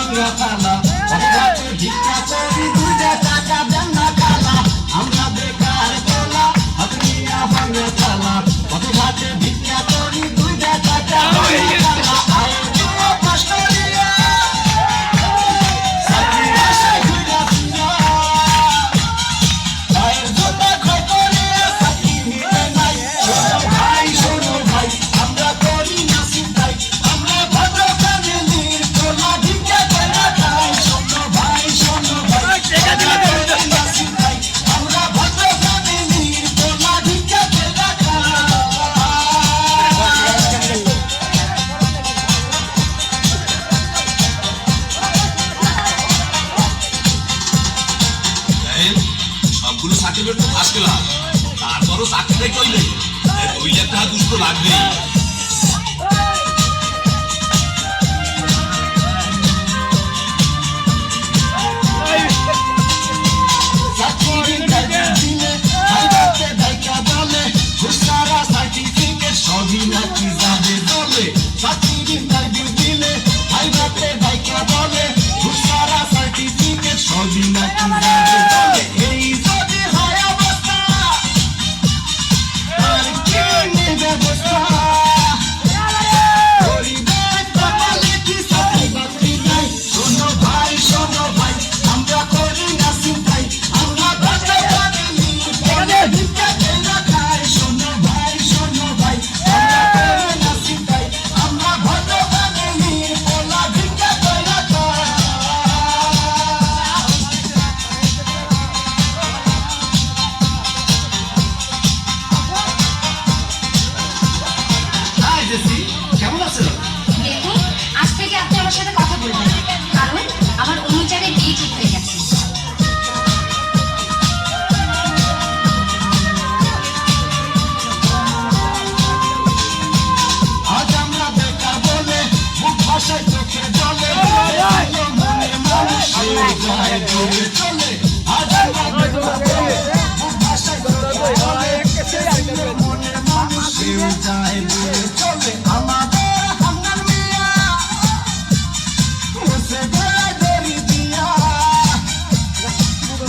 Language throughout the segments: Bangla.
ভাঙা থালা ঘাটে ভিক্ষা করি 2 টাকা দেন না খালা আমরা বেকার তোলা হাত নিয়া ভাঙা থালা ঘাটে ভিক্ষা করি 2 টাকা দেন না খালা আয় জুয়া পাশরিয়া সাথী আশায় ঘুরা ফিরা আয় জুতা খপরিয়া সাথী মিলে নাই শোনো ভাই আমরা করি না চিন্তাই আমরা ভদ্র ফ্যামিলির তোলা ভিক্ষা করে খাই শোনো ভাই আমরা ভদ্র ফ্যামিলির তোলা ভিক্ষা করে খাই সবগুলো সার্টিফিকেট তো ফার্স্ট ক্লাস তারপরও চাকরিটাই কইলে 2 লাখ টাকা দুষ্ট লাগবে সবই নাকি যাবে বলে চাকরির ইন্টারভিউ দিলে ভাইবাতে ভাইকা বলে ঘুষারা সার্টিফিকেট সবই নাকি যাবে বলে এই যদি হয় অবস্থা আর কি ব্যবস্থা পরিবার কপালে কি চাকরি বাকরি নাই শোনো ভাই আমরা করি না চিন্তাই আমরা ভদ্র ফ্যামিলি বলে ভিক্ষা করে খাই শোনো ভাই আমরা করি না চিন্তাই আমরা ভদ্র ফ্যামিলি বলে ভিক্ষা করে খাই হাই জেসি কেমন আছো দেখুন আজ থেকে আপনি আমার সাথে কথা বলবেন না, কারণ আমার অনুচারে বিয়ে ঠিক হয়ে গেছে। আজ আমরা বেকার বলে মুখ ভাষায় চোখে জলে মনের মানুষের যায় দূরে চলে আজ আমরা বেকার বলে মুখ ভাষায় চোখে জলে মনের মানুষের যায় দূরে চলে আমাদের হাঙ্গার মিয়া বসে গলায় দড়ি দিয়া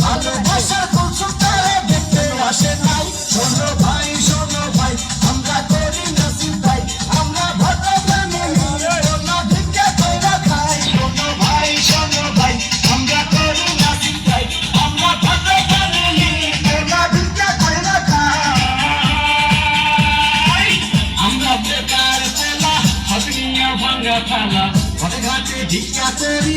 ভালোবাসার কৌশলটারে দেখতে আসে নাই শোনো ভাই আমরা করি না চিন্তাই আমরা ভদ্র ফ্যামিলি তোলা ভিক্ষা করে খাই শোনো ভাই আমরা করি না চিন্তাই আমরা ভদ্র ফ্যামিলি তোলা ভিক্ষা করে খাই আমরা বেকার তোলা হাত নিয়া ভাঙা থালা ঘাটে ভিক্ষা করি